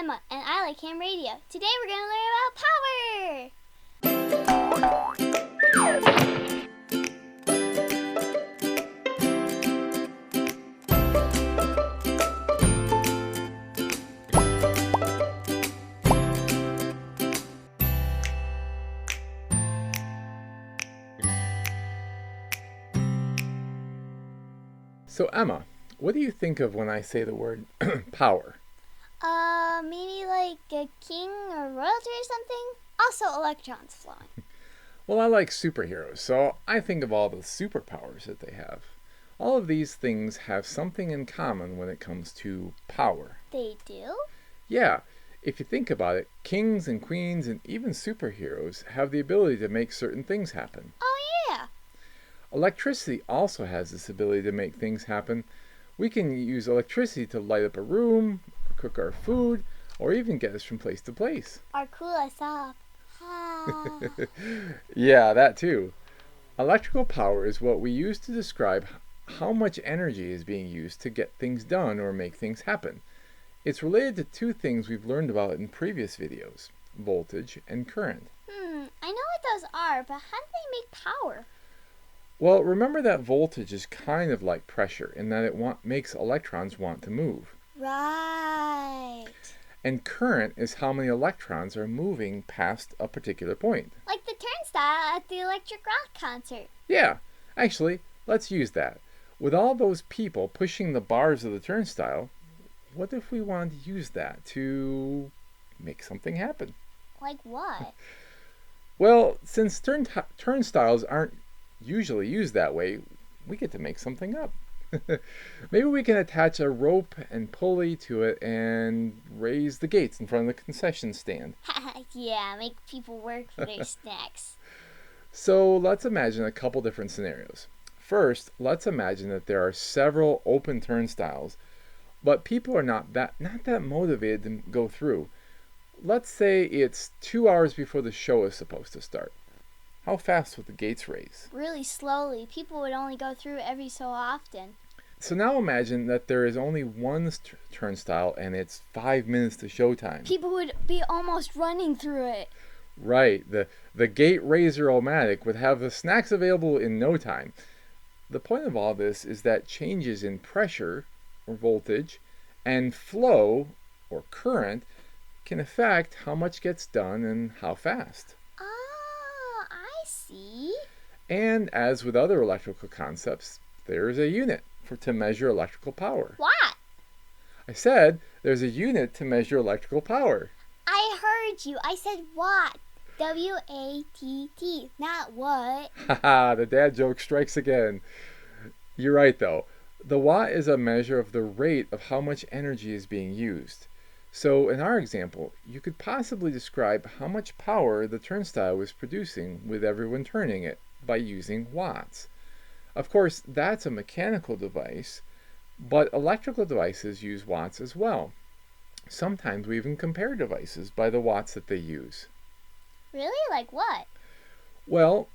Emma, and I like ham radio. Today we're going to learn about power! So Emma, what do you think of when I say the word power? Maybe like a king or royalty or something? Also electrons flowing. Well, I like superheroes, so I think of all the superpowers that they have. All of these things have something in common when it comes to power. They do? Yeah, if you think about it, kings and queens and even superheroes have the ability to make certain things happen. Oh yeah. Electricity also has this ability to make things happen. We can use electricity to light up a room, cook our food, or even get us from place to place. Or cool us off. Yeah, that too. Electrical power is what we use to describe how much energy is being used to get things done or make things happen. It's related to two things we've learned about in previous videos, voltage and current. I know what those are, but how do they make power? Well, remember that voltage is kind of like pressure in that it makes electrons want to move. Right. And current is how many electrons are moving past a particular point. Like the turnstile at the electric rock concert. Yeah, actually, let's use that. With all those people pushing the bars of the turnstile, what if we wanted to use that to make something happen? Like what? Well, since turnstiles aren't usually used that way, we get to make something up. Maybe we can attach a rope and pulley to it and raise the gates in front of the concession stand. Yeah, make people work for their snacks. So let's imagine a couple different scenarios. First, let's imagine that there are several open turnstiles, but people are not that motivated to go through. Let's say it's 2 hours before the show is supposed to start. How fast would the gates raise? Really slowly. People would only go through every so often. So now imagine that there is only one turnstile and it's 5 minutes to showtime. People would be almost running through it. Right. The gate raiser-o-matic would have the snacks available in no time. The point of all this is that changes in pressure, or voltage, and flow, or current, can affect how much gets done and how fast. I see. And as with other electrical concepts, there's a unit to measure electrical power. What? I said there's a unit to measure electrical power. I heard you. I said watt. W-A-T-T, not what. Haha, the dad joke strikes again. You're right though. The watt is a measure of the rate of how much energy is being used. So in our example, you could possibly describe how much power the turnstile was producing with everyone turning it by using watts. Of course, that's a mechanical device, but electrical devices use watts as well. Sometimes we even compare devices by the watts that they use. Really? Like what? Well,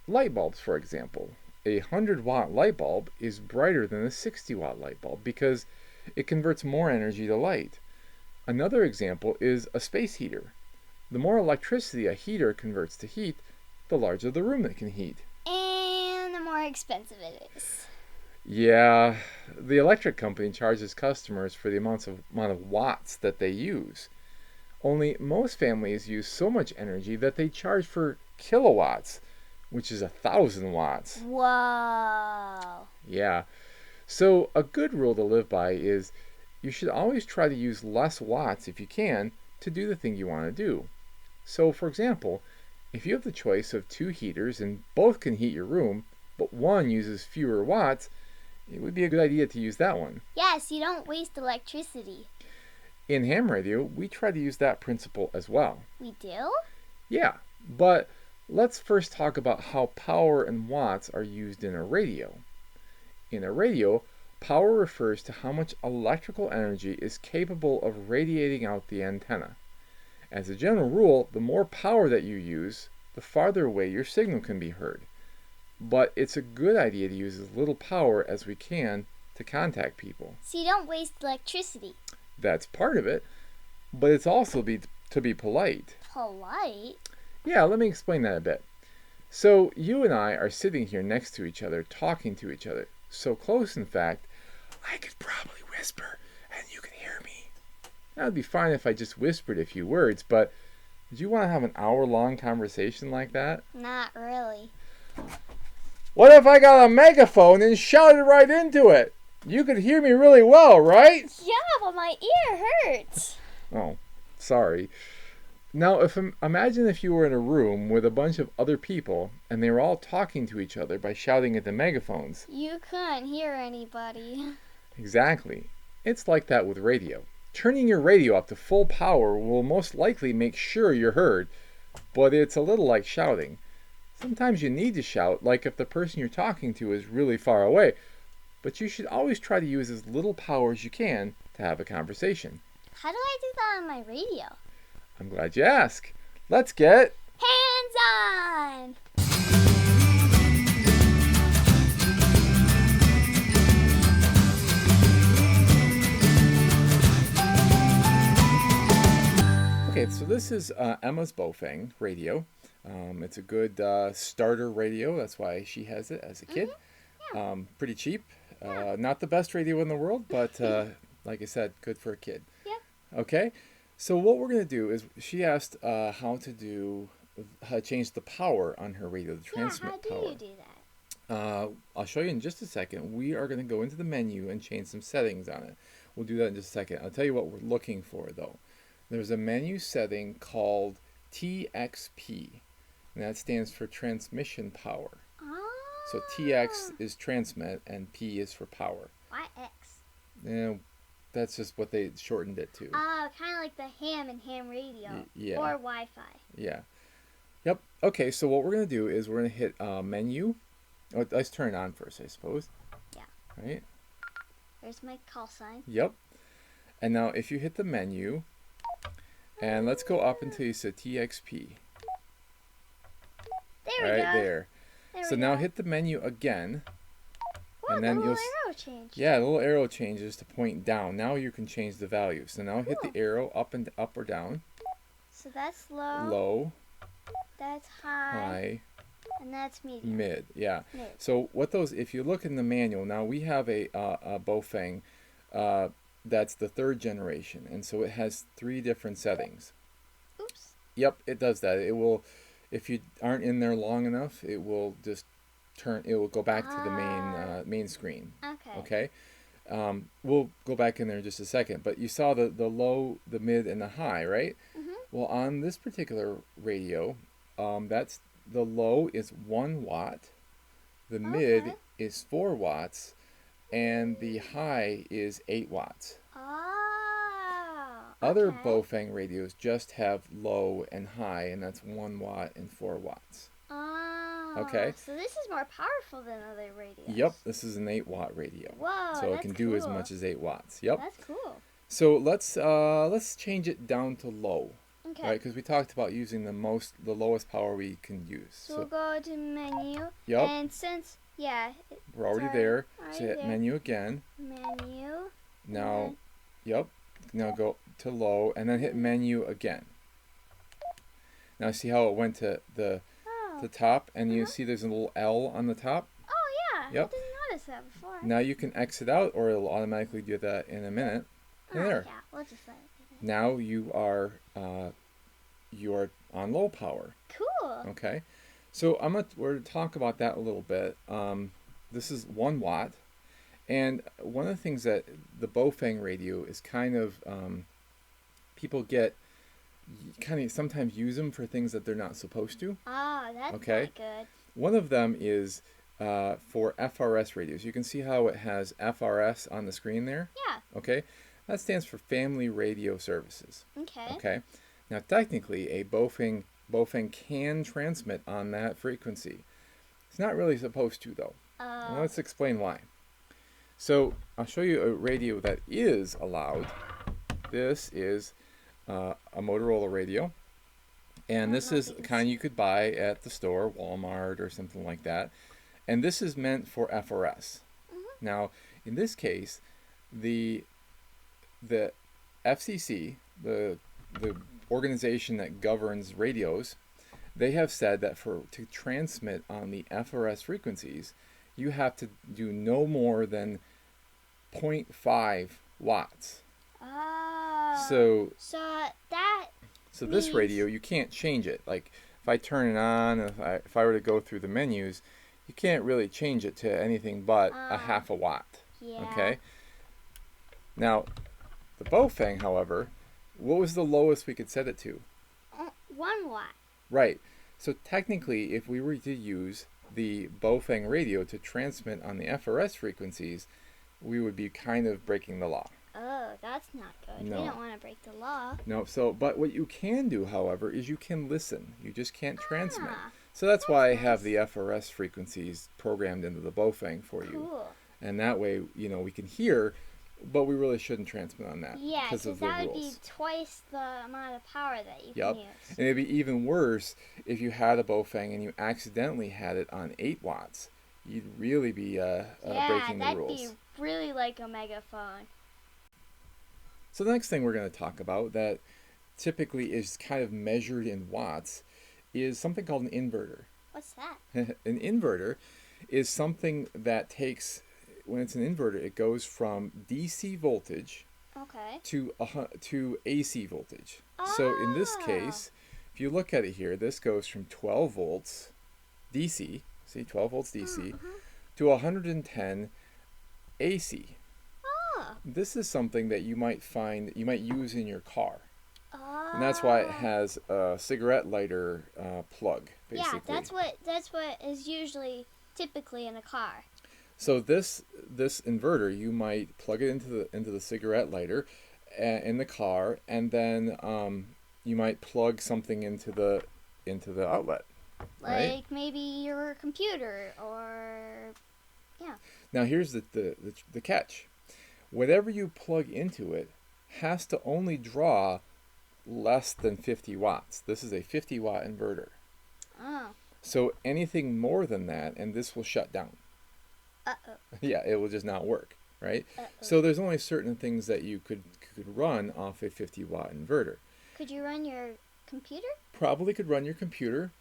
light bulbs, for example. A 100-watt light bulb is brighter than a 60-watt light bulb because it converts more energy to light. Another example is a space heater. The more electricity a heater converts to heat, the larger the room it can heat. And the more expensive it is. Yeah, the electric company charges customers for the amount of watts that they use. Only most families use so much energy that they charge for kilowatts, which is 1,000 watts. Whoa. Yeah. So a good rule to live by is you should always try to use less watts if you can to do the thing you want to do. So for example, if you have the choice of two heaters and both can heat your room, but one uses fewer watts, it would be a good idea to use that one. Yes, you don't waste electricity. In ham radio, we try to use that principle as well. We do? Yeah, but let's first talk about how power and watts are used in a radio. In a radio, power refers to how much electrical energy is capable of radiating out the antenna. As a general rule, the more power that you use, the farther away your signal can be heard. But it's a good idea to use as little power as we can to contact people. So you don't waste electricity. That's part of it. but it's also to be polite. Polite? Yeah, let me explain that a bit. So you and I are sitting here next to each other, talking to each other. So close, in fact, I could probably whisper and you can hear me. That would be fine if I just whispered a few words, but did you want to have an hour-long conversation like that? Not really. What if I got a megaphone and shouted right into it? You could hear me really well, right? Yeah, but my ear hurts. Oh, sorry. Now, imagine if you were in a room with a bunch of other people and they were all talking to each other by shouting at the megaphones. You couldn't hear anybody. Exactly. It's like that with radio. Turning your radio up to full power will most likely make sure you're heard, but it's a little like shouting. Sometimes you need to shout, like if the person you're talking to is really far away, but you should always try to use as little power as you can to have a conversation. How do I do that on my radio? I'm glad you asked. Let's get Hands on! Okay, so this is Emma's Bofang radio. It's a good starter radio. That's why she has it as a kid. Yeah. Pretty cheap. Not the best radio in the world, but like I said, good for a kid. Yep. Okay, so what we're going to do is she asked how to change the power on her radio, the transmit how do power. you do that? I'll show you in just a second. We are going to go into the menu and change some settings on it. We'll do that in just a second. I'll tell you what we're looking for, though. There's a menu setting called TXP, and that stands for transmission power. Oh. So TX is transmit, and P is for power. Why X? And that's just what they shortened it to. Oh, kind of like the ham and ham radio. Yeah. Or Wi-Fi. Yeah. Yep. Okay, so what we're going to do is we're going to hit menu. Oh, let's turn it on first, I suppose. Yeah. Right? There's my call sign. Yep. And now if you hit the menu, and let's go up until you said TXP. There we Right go. there. There So we now go. hit the menu again. Whoa, and then the little you'll arrow changed. Yeah, the little arrow changes to point down. Now you can change the value. So now hit Cool. the arrow up or down. So that's low. Low, That's high. high, And that's medium. mid. Yeah. Mid. So what those? If you look in the manual, now we have a Bofang that's the 3rd generation, and so it has 3 different settings. Oops. Yep, it does that. It will, if you aren't in there long enough, it will just turn. It will go back to the main screen. Okay. Okay. We'll go back in there in just a second. But you saw the low, the mid, and the high, right? Mhm. Well, on this particular radio, that's the low is 1 watt, the mid Okay. is 4 watts, and the high is 8 watts. Oh. Other okay. Bofang radios just have low and high, and that's 1 watt and 4 watts. Oh. Okay. So this is more powerful than other radios. Yep, this is an 8 watt radio. Whoa. So it that's can do as cool. much as 8 watts. Yep. That's cool. So let's change it down to low, Okay. right? Because we talked about using the lowest power we can use. So we'll go to menu. Yep. And since We're already Sorry, there. already So hit there. menu again. menu. Now, yep. Now go to low and then hit menu again. Now see how it went to the Oh. top, and you Uh-huh. see there's a little L on the top. Oh yeah. Yep. I didn't notice that before. Now you can exit out, or it'll automatically do that in a minute. Oh, There. yeah. We'll just let it be. Now you are on low power. Cool. Okay, so we're going to talk about that a little bit. This is 1 watt, and one of the things that the Bofang radio is kind of people sometimes use them for things that they're not supposed to. Oh, that's Okay. not good. One of them is for FRS radios. You can see how it has FRS on the screen there. Yeah. Okay, that stands for Family Radio Services. Okay. Okay, now technically a Bofang can transmit on that frequency. It's not really supposed to though. Well, let's explain why. So I'll show you a radio that is allowed. This is a Motorola radio, and this is the kind you could buy at the store, Walmart or something like that. And this is meant for FRS. Now, in this case, the FCC, the organization that governs radios, they have said that to transmit on the FRS frequencies, you have to do no more than zero point 0.5 watts. Oh. So that so means... this radio, you can't change it. Like if I turn it on, if I were to go through the menus, you can't really change it to anything but a half a watt. Yeah. Okay. Now, the Baofeng, however, what was the lowest we could set it to? 1 watt. Right. So technically, if we were to use the Baofeng radio to transmit on the FRS frequencies, we would be kind of breaking the law. Oh, that's not good. No. We don't want to break the law. No, but what you can do, however, is you can listen. You just can't transmit. So that's why I have the FRS frequencies programmed into the Baofeng for you. Cool. And that way, we can hear, but we really shouldn't transmit on that. Yeah, because of the that would rules. be twice the amount of power that you Yep. can use. And it'd be even worse if you had a Baofeng and you accidentally had it on 8 watts. You'd really be breaking the rules. Yeah, that'd be really like a megaphone. So the next thing we're going to talk about that typically is kind of measured in watts is something called an inverter. What's that? An inverter is something that takes, when it's an inverter, it goes from DC voltage Okay. to AC voltage. So in this case, if you look at it here, this goes from 12 volts DC, see 12 volts DC, to 110 AC. This is something that you might use in your car. And that's why it has a cigarette lighter plug, basically. Yeah, that's what is usually typically in a car. So this inverter, you might plug it into the cigarette lighter in the car, and then you might plug something into the outlet. Like right? maybe your computer or yeah. Now here's the catch. Whatever you plug into it has to only draw less than 50 watts. This is a 50 watt inverter. Oh. So anything more than that, and this will shut down. Uh-oh. Yeah, it will just not work, right? Uh-oh. So there's only certain things that you could run off a 50 watt inverter. Could you run your computer? Probably could run your computer.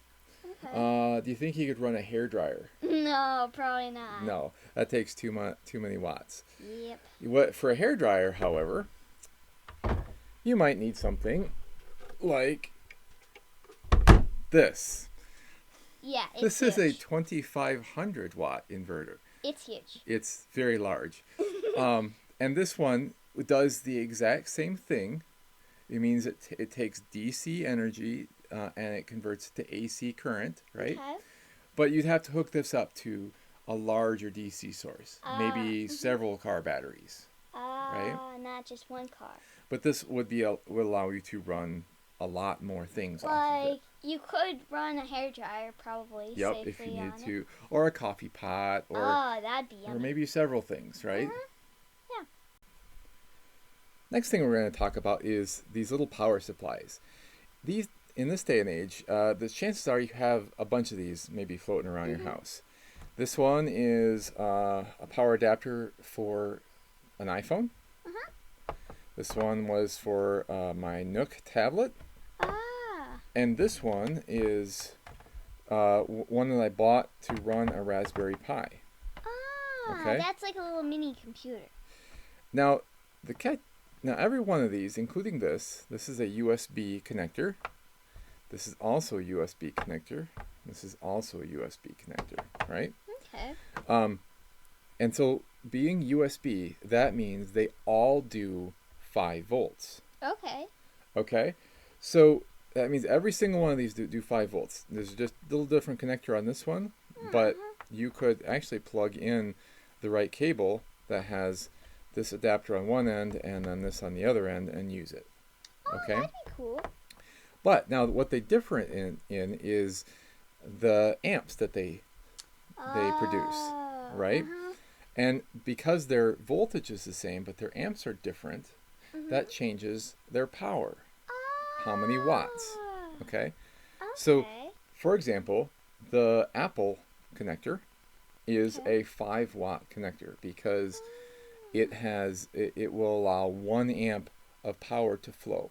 Okay. Do you think you could run a hairdryer? No, probably not. No, that takes too many watts. Yep. For a hairdryer, however, you might need something like this. Yeah, it's This is a huge. 2500 watt inverter. It's huge. It's very large. And this one does the exact same thing. It means it takes DC energy and it converts it to AC current, right? Okay. But you'd have to hook this up to a larger DC source, maybe several car batteries, right? Not just one car. But this would allow you to run a lot more things off of Like it. you could run a hairdryer probably Yep, safely if you on need it. to, or a coffee pot, or That'd be yummy. maybe several things, right? Yeah. Next thing we're going to talk about is these little power supplies. These, in this day and age, the chances are you have a bunch of these maybe floating around your house. This one is a power adapter for an iPhone. This one was for my Nook tablet. And this one is one that I bought to run a Raspberry Pi. Okay. That's like a little mini computer. Now, every one of these, including this is a USB connector. This is also a USB connector. This is also a USB connector, right? Okay. And so being USB, that means they all do 5 volts. Okay. Okay? So that means every single one of these do 5 volts. There's just a little different connector on this one, but you could actually plug in the right cable that has this adapter on one end and then this on the other end and use it. Okay? That'd be cool. But now what they differ in is the amps that they produce, right? And because their voltage is the same, but their amps are different, that changes their power. How many watts? Okay? So, for example, the Apple connector is a 5 watt connector because it will allow 1 amp of power to flow.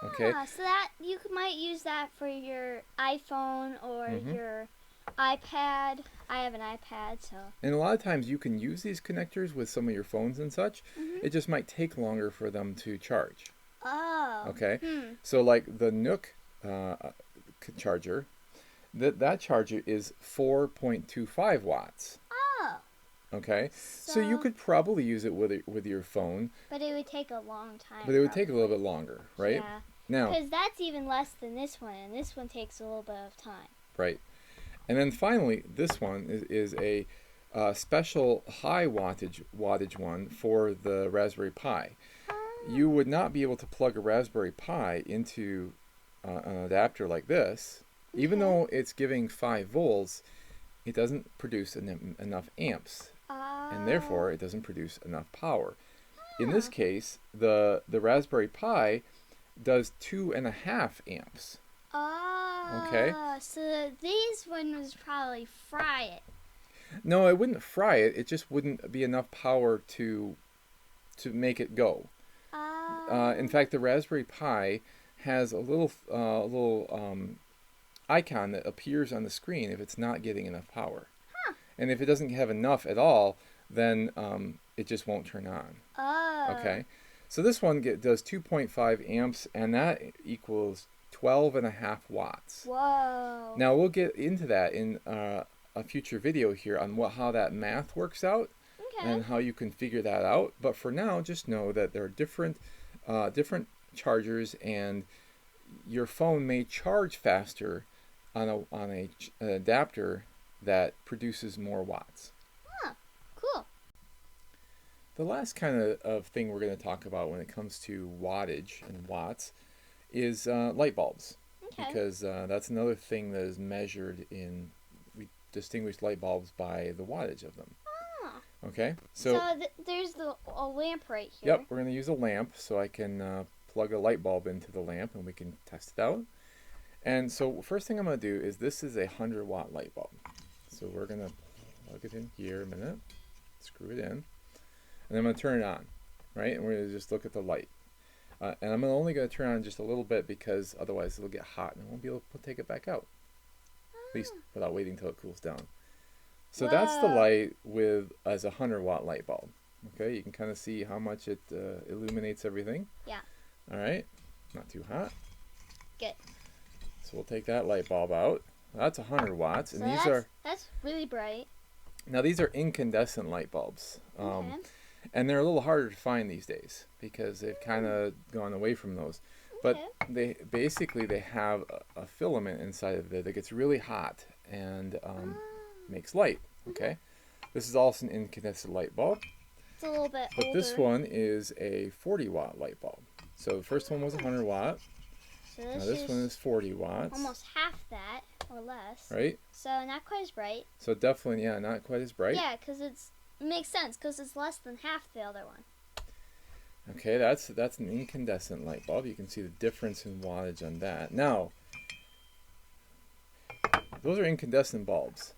Okay. So that you might use that for your iPhone or your iPad. I have an iPad, so. And a lot of times you can use these connectors with some of your phones and such. It just might take longer for them to charge. Oh. Okay. So like the Nook charger, that charger is 4.25 watts. Oh. Okay. So you could probably use it with your phone. But it would take a long time. But it would take a little bit longer, right? Yeah. Now. Because that's even less than this one, and this one takes a little bit of time. Right. And then finally, this one is a special high wattage one for the Raspberry Pi. You would not be able to plug a Raspberry Pi into an adapter like this. Even though it's giving 5 volts, it doesn't produce enough amps. And therefore, it doesn't produce enough power. In this case, the Raspberry Pi does 2.5 amps. Okay. So these ones probably fry it. No, it wouldn't fry it. It just wouldn't be enough power to make it go. In fact, the Raspberry Pi has a little icon that appears on the screen if it's not getting enough power. And if it doesn't have enough at all, then it just won't turn on. Okay. So this one does 2.5 amps, and that equals 12.5 watts. Whoa. Now we'll get into that in a future video here on how that math works out and how you can figure that out. But for now, just know that there are different chargers, and your phone may charge faster on an adapter that produces more watts. Cool. The last kind of thing we're going to talk about when it comes to wattage and watts is light bulbs. Because that's another thing that is measured in, we distinguish light bulbs by the wattage of them. Okay? So there's a lamp right here. Yep, we're going to use a lamp, so I can plug a light bulb into the lamp and we can test it out. And so first thing I'm going to do is, this is a 100-watt light bulb. So we're going to plug it in here a minute, screw it in, and I'm going to turn it on, right? And we're going to just look at the light. And I'm only going to turn on just a little bit, because otherwise it'll get hot and I won't be able to take it back out. At least without waiting until it cools down. So that's the light as a 100-watt light bulb. Okay, you can kind of see how much it illuminates everything. Yeah. All right, not too hot. Good. So we'll take that light bulb out. That's 100 watts, and so that's really bright. Now these are incandescent light bulbs. And they're a little harder to find these days because they've kind of gone away from those. But they have a filament inside of it that gets really hot and makes light. Okay, this is also an incandescent light bulb. It's a little bit But older. this one is a 40-watt light bulb. So the first one was 100 watt. So Now this one is 40 watts. Almost half that or less. Right. So not quite as bright. So definitely, not quite as bright. Yeah, because it makes sense because it's less than half the other one. Okay, that's an incandescent light bulb. You can see the difference in wattage on that. Now, those are incandescent bulbs.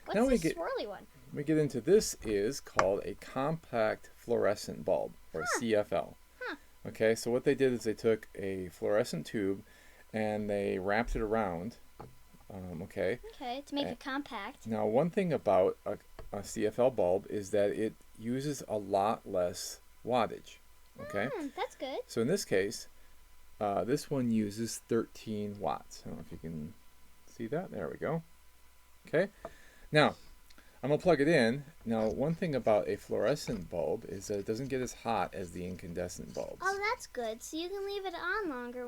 What's now the swirly one? We get into this is called a compact fluorescent bulb, or CFL. Okay, so what they did is they took a fluorescent tube and they wrapped it around. Okay, to make it compact. Now, one thing about a CFL bulb is that it uses a lot less wattage. Okay, that's good. So in this case, this one uses 13 watts. I don't know if you can see that. There we go. Okay, now I'm going to plug it in. Now, one thing about a fluorescent bulb is that it doesn't get as hot as the incandescent bulbs. Oh, that's good. So you can leave it on longer.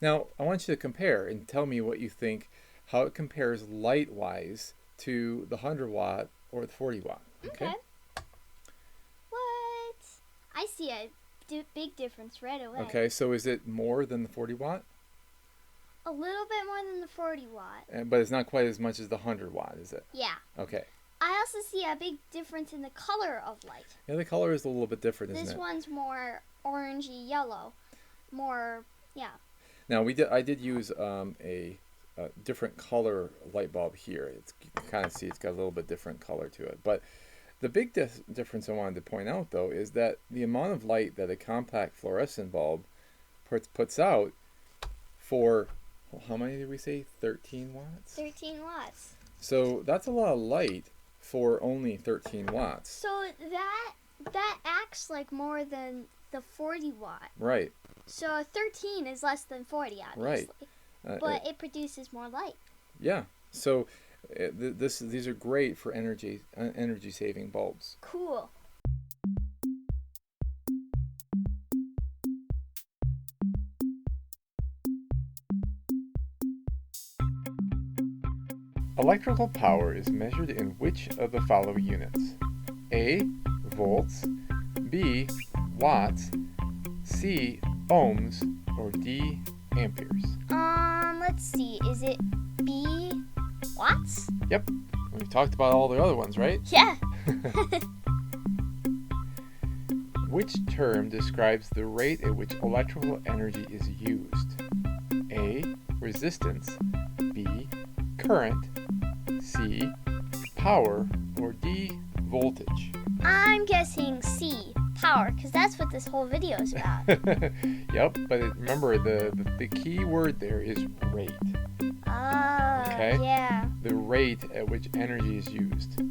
Now, I want you to compare and tell me what you think, how it compares light-wise to the 100-watt or the 40-watt. Okay? What? I see a big difference right away. Okay, so is it more than the 40-watt? A little bit more than the 40-watt. But it's not quite as much as the 100-watt, is it? Yeah. Okay. I also see a big difference in the color of light. Yeah, the color is a little bit different, isn't it? This one's more orangey yellow. More, yeah. Now, I did use a different color light bulb here. You can kind of see it's got a little bit different color to it. But the big difference I wanted to point out, though, is that the amount of light that a compact fluorescent bulb puts out for, well, how many did we say? 13 watts? 13 watts. So that's a lot of light for only 13 watts. So that acts like more than the 40 watt. Right. So 13 is less than 40, obviously. Right. But it produces more light. Yeah. So these are great for energy saving bulbs. Cool. Electrical power is measured in which of the following units? A. Volts, B. Watts, C. Ohms, or D. Amperes? Let's see. Is it B. Watts? Yep. We've talked about all the other ones, right? Yeah. Which term describes the rate at which electrical energy is used? A. Resistance, B. Current, C. Power, or D. Voltage? I'm guessing C. Power, because that's what this whole video is about. Yep, but remember the key word there is rate. Oh, Okay? yeah. The rate at which energy is used.